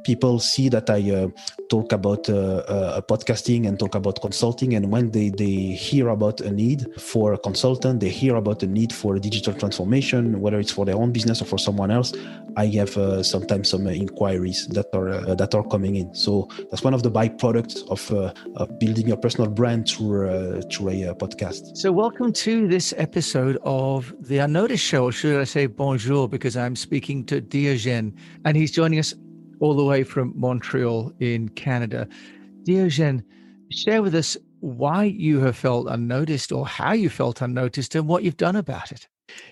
people see that I talk about podcasting and talk about consulting, and when they hear about a need for a consultant, they hear about a need for a digital transformation, whether it's for their own business or for someone else, I have sometimes some inquiries that are coming in. So that's one of the byproducts of building a personal brand through a podcast. So welcome to this episode of the Unnoticed Show, or should I say bonjour, because I'm speaking to Diogen, and he's joining us all the way from Montreal in Canada. Diogen, share with us why you have felt unnoticed, or how you felt unnoticed, and what you've done about it.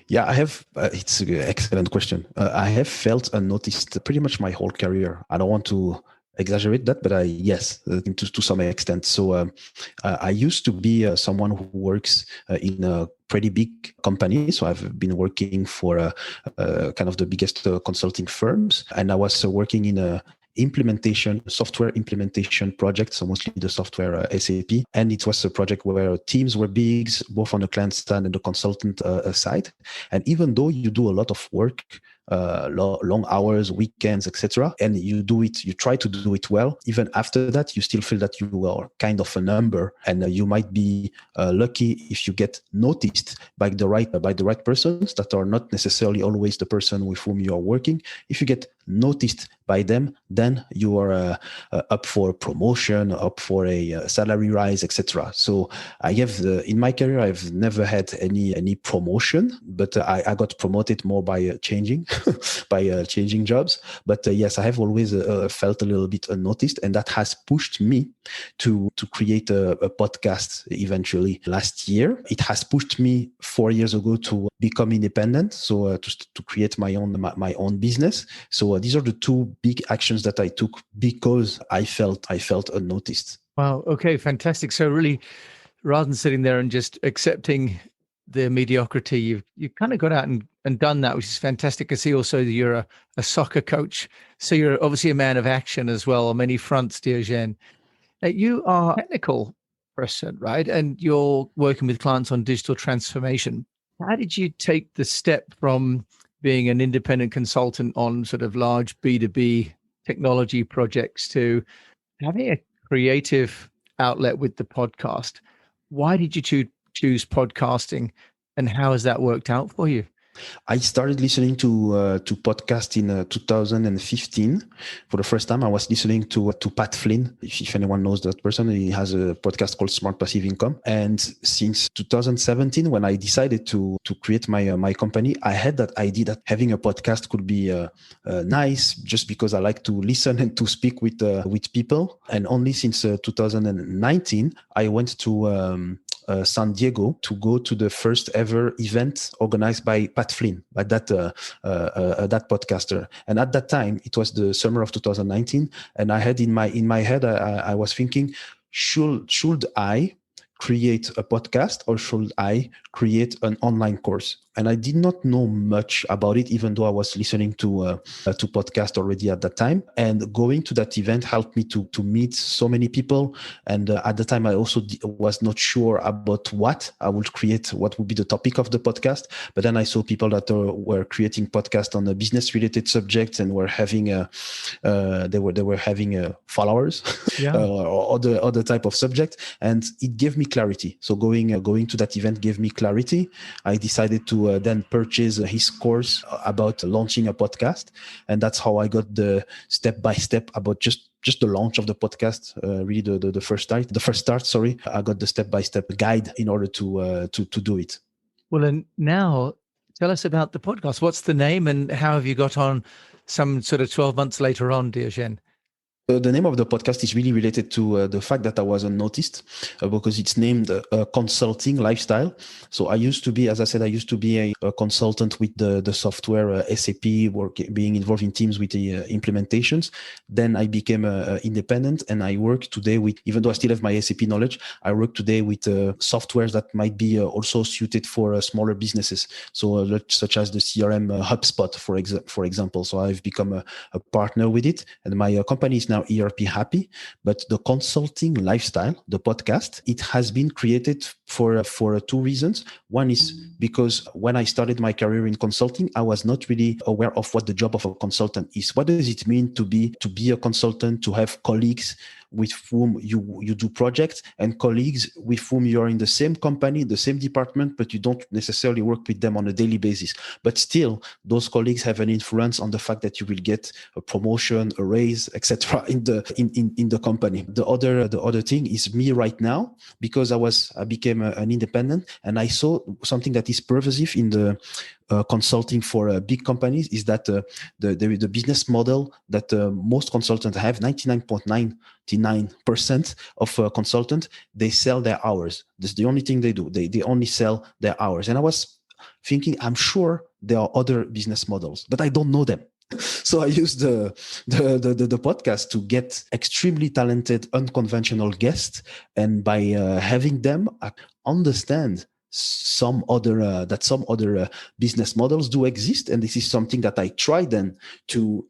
Yeah, I have. It's an excellent question. I have felt unnoticed pretty much my whole career. I don't want to exaggerate that, but yes, to some extent. So I used to be someone who works in a pretty big company. So I've been working for kind of the biggest consulting firms, and I was working in a software implementation project, so mostly the software SAP. And it was a project where teams were big, both on the client side and the consultant side. And even though you do a lot of work, long hours, weekends, etc., and you try to do it well, even after that, you still feel that you are kind of a number, and you might be lucky if you get noticed by the right persons that are not necessarily always the person with whom you are working. If you get noticed by them, then you are up for promotion, up for a salary rise, etc. So I have in my career, I've never had any promotion, but I got promoted more by changing jobs. But yes, I have always felt a little bit unnoticed, and that has pushed me to create a podcast eventually last year. It has pushed me 4 years ago to become independent, so to create my own business. So these are the two big actions that I took because I felt unnoticed. Wow. Okay. Fantastic. So really, rather than sitting there and just accepting the mediocrity, you've kind of got out and done that, which is fantastic. I see also that you're a soccer coach. So you're obviously a man of action as well on many fronts, Diogen. You are a technical person, right? And you're working with clients on digital transformation. How did you take the step from being an independent consultant on sort of large B2B technology projects to having a creative outlet with the podcast? Why did you choose podcasting, and how has that worked out for you? I started listening to podcast in 2015. For the first time, I was listening to Pat Flynn. If anyone knows that person, he has a podcast called Smart Passive Income. And since 2017, when I decided to create my company, I had that idea that having a podcast could be nice, just because I like to listen and to speak with people. And only since 2019, I went to San Diego to go to the first ever event organized by Pat Flynn, by that podcaster. And at that time, it was the summer of 2019, and I had in my head, I was thinking, should I create a podcast or should I create an online course? And I did not know much about it, even though I was listening to podcast already at that time. And going to that event helped me to meet so many people. And at the time, I also was not sure about what I would create, what would be the topic of the podcast. But then I saw people that were creating podcasts on a business-related subjects and were having they were having followers, yeah. or other type of subject, and it gave me clarity. So going to that event gave me clarity. I decided to then purchase his course about launching a podcast, and that's how I got the step by step about just the launch of the podcast. Really, the first start. Sorry, I got the step by step guide in order to do it. Well, and now tell us about the podcast. What's the name, and how have you got on some sort of 12 months later on, Diogen? The name of the podcast is really related to the fact that I was unnoticed because it's named Consulting Lifestyle. So I used to be, as I said, a consultant with the software SAP, being involved in teams with the implementations. Then I became independent, and I work today with, even though I still have my SAP knowledge, I work today with softwares that might be also suited for smaller businesses. So such as the CRM HubSpot, for example. So I've become a partner with it, and my company is now ERP happy. But the Consulting Lifestyle, the podcast, it has been created for two reasons. One is because when I started my career in consulting, I was not really aware of what the job of a consultant is. What does it mean to be a consultant, to have colleagues with whom you do projects, and colleagues with whom you are in the same company, the same department, but you don't necessarily work with them on a daily basis. But still, those colleagues have an influence on the fact that you will get a promotion, a raise, etc. in the company. The other thing is me right now, because I became an independent, and I saw something that is pervasive in the consulting for big companies, is that the business model that most consultants have, 99.99% of consultants, they sell their hours. That's the only thing they do. They only sell their hours. And I was thinking, I'm sure there are other business models, but I don't know them. So I used the podcast to get extremely talented, unconventional guests, and by having them, I understand some other business models do exist, and this is something that I try then to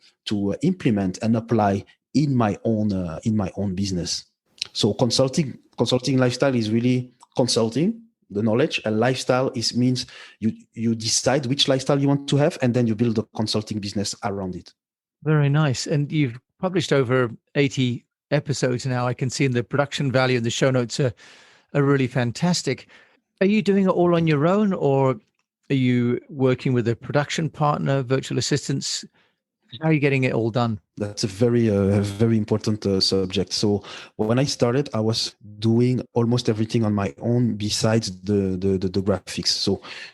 implement and apply in my own business. So consulting lifestyle is really consulting the knowledge, and lifestyle means you decide which lifestyle you want to have, and then you build a consulting business around it. Very nice. And you've published over 80 episodes now. I can see in the production value and the show notes are really fantastic. Are you doing it all on your own, or are you working with a production partner, virtual assistants? How are you getting it all done? That's a very important subject. So when I started, I was doing almost everything on my own besides the graphics.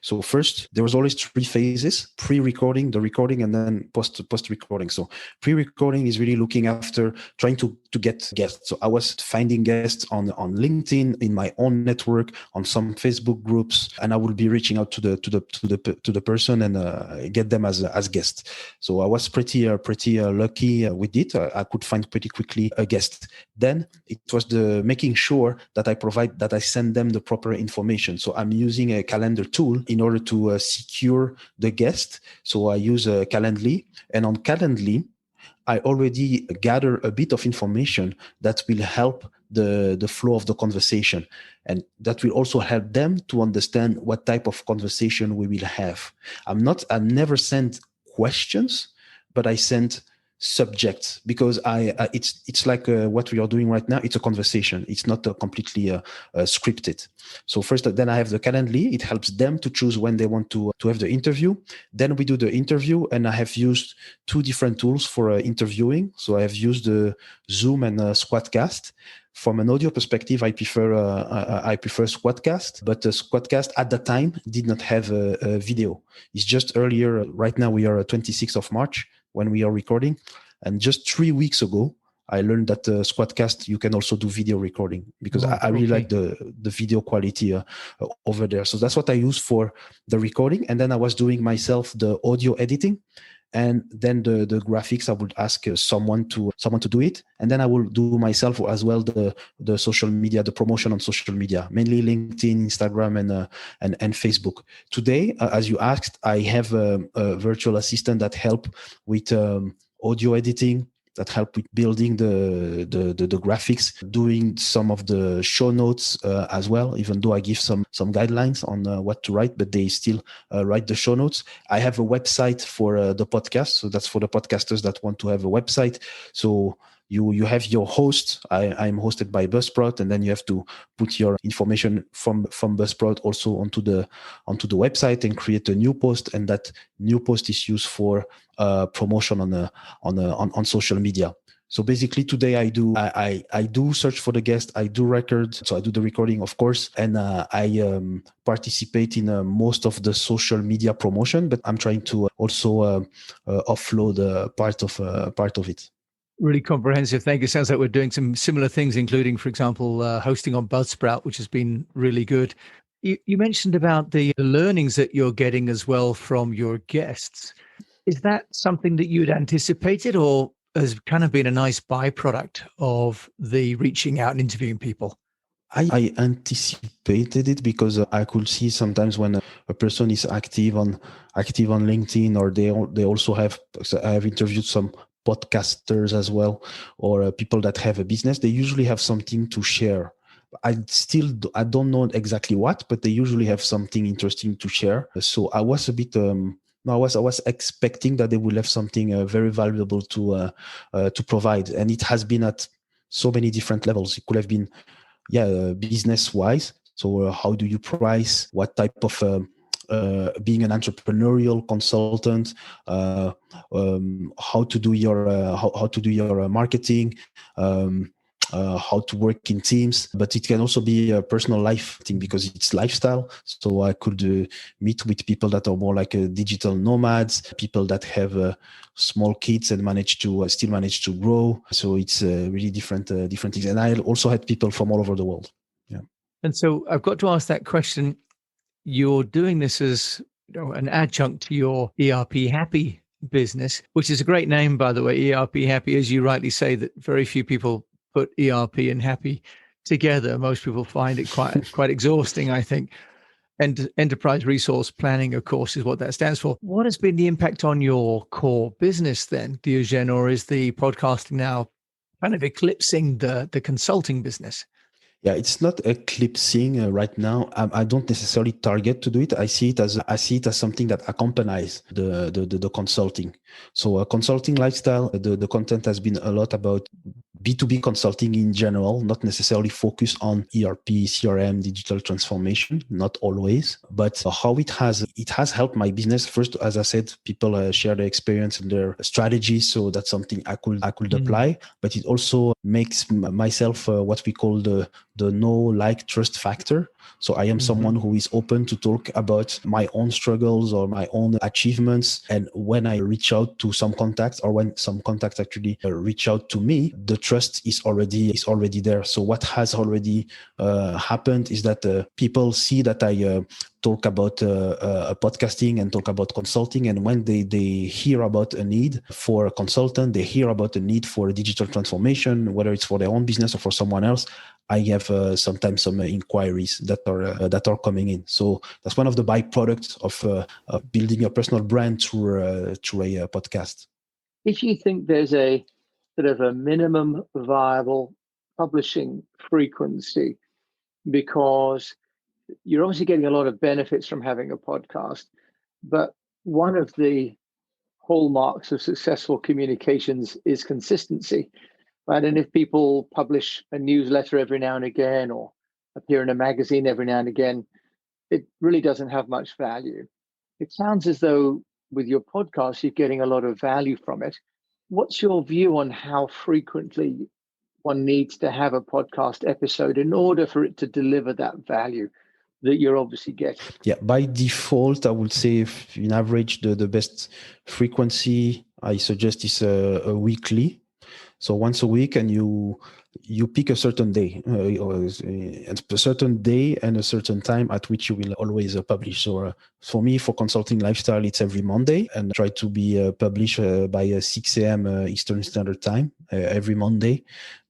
So first, there was always three phases: pre-recording, the recording, and then post-recording. So pre-recording is really looking after trying to get guests. So I was finding guests on LinkedIn, in my own network, on some Facebook groups, and I will be reaching out to the person and get them as guests. So I was pretty lucky with it. I could find pretty quickly a guest. Then it was the making sure that I send them the proper information. So I'm using a calendar tool in order to secure the guest. So I use Calendly, and on Calendly, I already gather a bit of information that will help the flow of the conversation, and that will also help them to understand what type of conversation we will have. I never send questions, but I send subjects, because it's like what we are doing right now. It's a conversation. It's not completely scripted. So first, then I have the Calendly. It helps them to choose when they want to have the interview. Then we do the interview, and I have used two different tools for interviewing. So I have used Zoom and Squadcast. From an audio perspective, I prefer Squadcast, but Squadcast at the time did not have a video. It's just earlier. Right now we are 26th of March when we are recording, and just 3 weeks ago I learned that Squadcast you can also do video recording, because I really like the video quality over there. So that's what I use for the recording, and then I was doing myself the audio editing. And then the graphics, I would ask someone to do it, and then I will do myself as well the social media, the promotion on social media, mainly LinkedIn, Instagram, and Facebook. Today, as you asked, I have a virtual assistant that help with audio editing, that help with building the graphics, doing some of the show notes as well, even though I give some guidelines on what to write, but they still write the show notes. I have a website for the podcast. So that's for the podcasters that want to have a website. So you have your host. I'm hosted by Buzzsprout, and then you have to put your information from Buzzsprout also onto the website and create a new post, and that new post is used for promotion on social media. So basically today I do search for the guest, I do record, so I do the recording, of course, and I participate in most of the social media promotion, but I'm trying to also offload part of it. Really comprehensive. Thank you. Sounds like we're doing some similar things, including, for example, hosting on Buzzsprout, which has been really good. You mentioned about the learnings that you're getting as well from your guests. Is that something that you had anticipated, or has kind of been a nice byproduct of the reaching out and interviewing people? I anticipated it, because I could see sometimes when a person is active on LinkedIn, or they also have. I have interviewed some podcasters as well, or people that have a business. They usually have something to share I don't know exactly what, but they usually have something interesting to share. So I was a bit I was expecting that they would have something very valuable to provide, and it has been at so many different levels. It could have been business wise. So how do you price? What type of being an entrepreneurial consultant, how to do your how to do your marketing, how to work in teams. But it can also be a personal life thing because it's lifestyle. So I could meet with people that are more like digital nomads, people that have small kids and still manage to grow. So it's really different things. And I also had people from all over the world. Yeah. And so I've got to ask that question. You're doing this as an adjunct to your ERP Happy business, which is a great name, by the way, ERP Happy. As you rightly say, that very few people put ERP and Happy together. Most people find it quite exhausting, I think. And enterprise resource planning, of course, is what that stands for. What has been the impact on your core business then, Diogen, or is the podcasting now kind of eclipsing the consulting business? Yeah, it's not eclipsing right now. I don't necessarily target to do it. I see it as something that accompanies the consulting. So consulting lifestyle, the content has been a lot about B2B consulting in general, not necessarily focused on ERP, CRM, digital transformation, not always, but how it has helped my business. First, as I said, people share their experience and their strategies, so that's something I could apply. But it also makes myself what we call the know, like, trust factor. So I am someone who is open to talk about my own struggles or my own achievements. And when I reach out to some contacts, or when some contacts actually reach out to me, the trust is already there. So what has already happened is that people see that I talk about podcasting and talk about consulting. And when they hear about a need for a consultant, they hear about a need for a digital transformation, whether it's for their own business or for someone else, I have sometimes some inquiries that are coming in. So that's one of the byproducts of building a personal brand through a podcast. If you think there's a sort of a minimum viable publishing frequency, because you're obviously getting a lot of benefits from having a podcast, but one of the hallmarks of successful communications is consistency. Right. And if people publish a newsletter every now and again or appear in a magazine every now and again, it really doesn't have much value. It sounds as though with your podcast, you're getting a lot of value from it. What's your view on how frequently one needs to have a podcast episode in order for it to deliver that value that you're obviously getting? Yeah, by default, I would say if in average, the best frequency I suggest is a weekly. So once a week, and you pick a certain day, a certain day and a certain time at which you will always publish. So for me, for Consulting Lifestyle, it's every Monday, and try to be published by 6 a.m. Eastern Standard Time every Monday.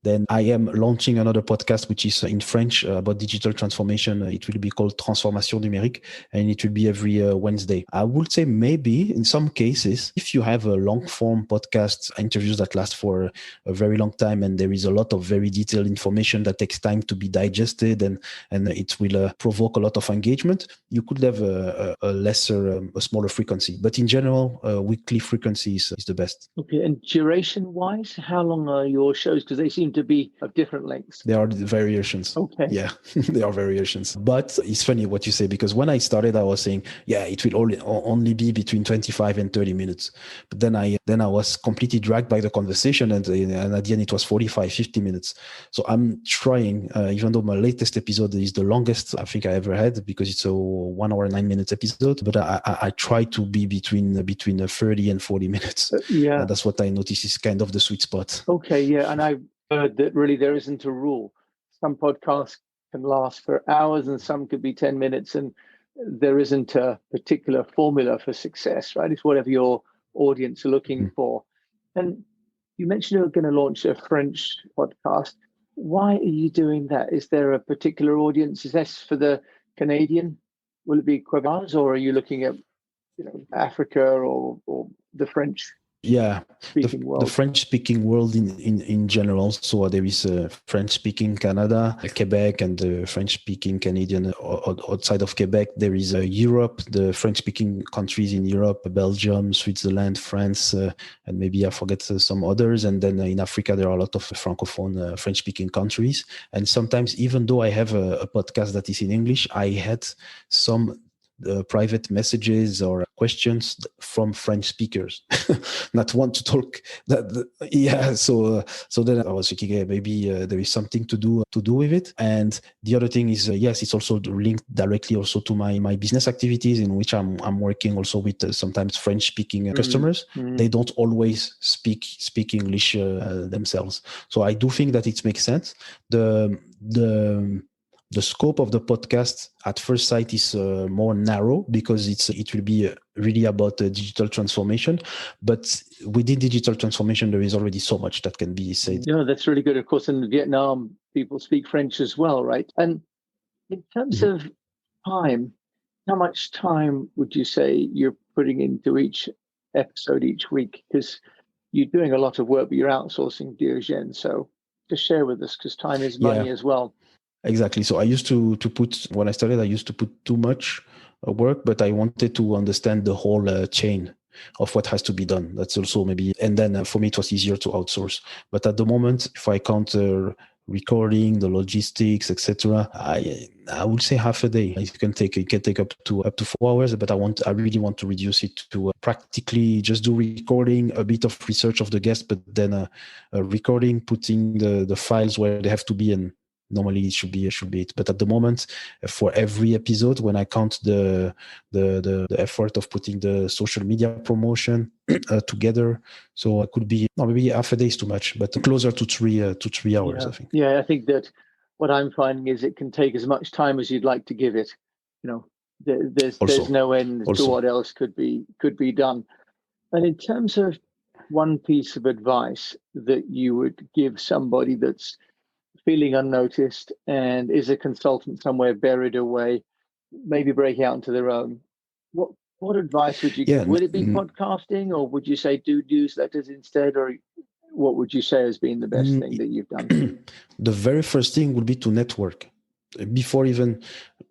Then I am launching another podcast, which is in French about digital transformation. It will be called Transformation Numérique, and it will be every Wednesday. I would say maybe in some cases, if you have a long form podcast, interviews that last for a very long time, and there is a lot of very detailed information that takes time to be digested, and it will provoke a lot of engagement, you could have a smaller frequency. But in general, weekly frequency is the best. Okay, and duration-wise, how long are your shows? Because they seem to be of different lengths. There are variations. Okay. Yeah, there are variations. But it's funny what you say, because when I started, I was saying, yeah, it will only be between 25 and 30 minutes. But then I was completely dragged by the conversation, and at the end it was 45, 50 minutes. So I'm trying, even though my latest episode is the longest I think I ever had, because it's a 1 hour 9 minutes episode, but I try to be between 30 and 40 minutes. Yeah. That's what I notice is kind of the sweet spot. Okay, yeah, and I've heard that really there isn't a rule. Some podcasts can last for hours and some could be 10 minutes, and there isn't a particular formula for success, right? It's whatever your audience are looking for. And you mentioned you're going to launch a French podcast. Why are you doing that? Is there a particular audience? Is this for the Canadian? Will it be Quebec, or are you looking at Africa or the French? Yeah, speaking the world. French-speaking world in general. So there is French-speaking Canada, Quebec, and the French-speaking Canadian outside of Quebec. There is Europe, the French-speaking countries in Europe, Belgium, Switzerland, France, and maybe I forget some others. And then in Africa, there are a lot of Francophone French-speaking countries. And sometimes, even though I have a podcast that is in English, I had some private messages or questions from French speakers not want to talk so then I was thinking, maybe there is something to do with it. And the other thing is, yes, it's also linked directly also to my business activities, in which I'm working also with sometimes French speaking customers. They don't always speak English themselves, so I do think that it makes sense. The scope of the podcast at first sight is more narrow, because it will be really about digital transformation. But within digital transformation, there is already so much that can be said. Yeah, that's really good. Of course, in Vietnam, people speak French as well, right? And in terms of time, how much time would you say you're putting into each episode each week? Because you're doing a lot of work, but you're outsourcing, Diogen. So just share with us, because time is money as well. Exactly. So I used to put, when I started, I used to put too much work, but I wanted to understand the whole chain of what has to be done. That's also maybe, and then for me, it was easier to outsource. But at the moment, if I count recording, the logistics, etc., I would say half a day. It can take up to 4 hours, but I really want to reduce it to practically just do recording, a bit of research of the guest, but then recording, putting the files where they have to be, and normally it should be it. But at the moment, for every episode, when I count the effort of putting the social media promotion together, so it could be, maybe half a day is too much, but closer to 3 hours, I think. Yeah, I think that what I'm finding is it can take as much time as you'd like to give it. There's no end to what else could be done. And in terms of one piece of advice that you would give somebody that's feeling unnoticed and is a consultant somewhere buried away, maybe breaking out into their own, what advice would you give? Would it be podcasting, or would you say do newsletters instead, or what would you say has been the best thing that you've done? The very first thing would be to network before even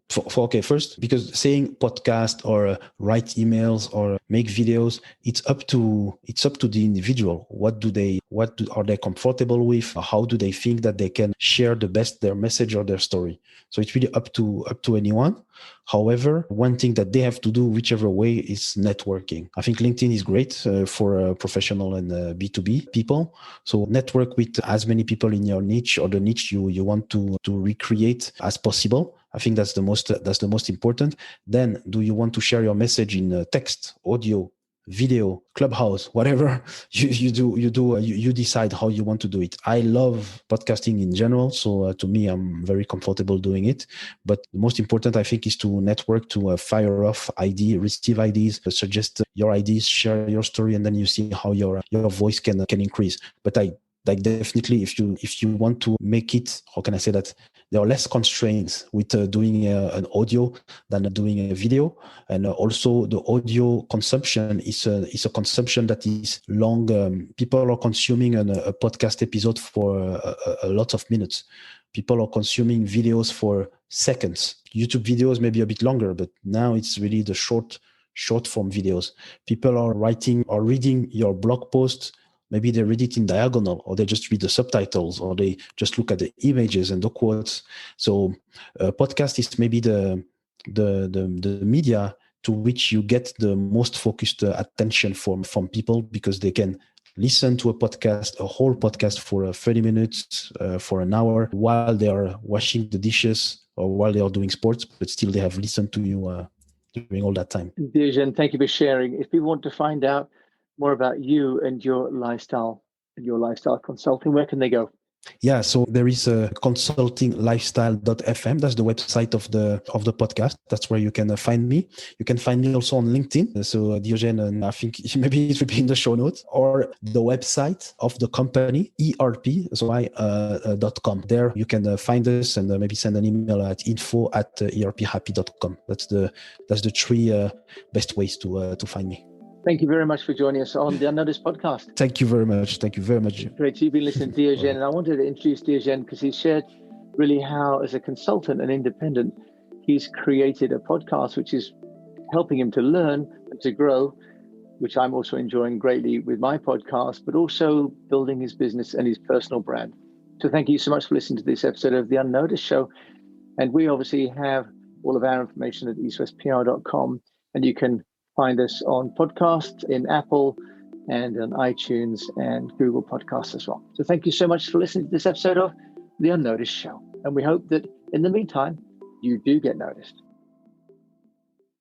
first, because saying podcast or write emails or make videos, it's up to the individual. What are they comfortable with? How do they think that they can share their message or their story? So it's really up to anyone. However, one thing that they have to do, whichever way, is networking. I think LinkedIn is great for professional and B2B people. So network with as many people in your niche, or the niche you want to recreate, as possible. I think that's the most important. Then, do you want to share your message in text, audio, video, Clubhouse, whatever you decide how you want to do it. I love podcasting in general, so to me, I'm very comfortable doing it. But the most important, I think, is to network, to fire off receive ideas, suggest your ideas, share your story, and then you see how your voice can increase. But definitely, if you want to make it, how can I say that? There are less constraints with doing an audio than doing a video, and also the audio consumption is a consumption that is long. People are consuming a podcast episode for a lot of minutes. People are consuming videos for seconds. YouTube videos may be a bit longer, but now it's really the short form videos. People are writing or reading your blog posts. Maybe they read it in diagonal, or they just read the subtitles, or they just look at the images and the quotes. So podcast is maybe the media to which you get the most focused attention from people, because they can listen to a whole podcast for 30 minutes, for an hour, while they are washing the dishes or while they are doing sports, but still they have listened to you during all that time. Diogen, thank you for sharing. If people want to find out more about you and your lifestyle consulting, where can they go? Yeah, so there is a consultinglifestyle.fm. That's the website of the podcast. That's where you can find me. You can find me also on LinkedIn. So Diogen, and I think maybe it will be in the show notes, or the website of the company, ERP, so .com. There you can find us, and maybe send an email at info@erphappy.com. That's the three best ways to find me. Thank you very much for joining us on the Unnoticed podcast. Thank you very much. Thank you very much. Great. You've been listening to Diogen, and I wanted to introduce Diogen because he shared really how, as a consultant and independent, he's created a podcast which is helping him to learn and to grow, which I'm also enjoying greatly with my podcast, but also building his business and his personal brand. So thank you so much for listening to this episode of The Unnoticed Show. And we obviously have all of our information at eastwestpr.com, and you can find us on podcasts in Apple and on iTunes and Google Podcasts as well. So thank you so much for listening to this episode of The Unnoticed Show. And we hope that in the meantime, you do get noticed.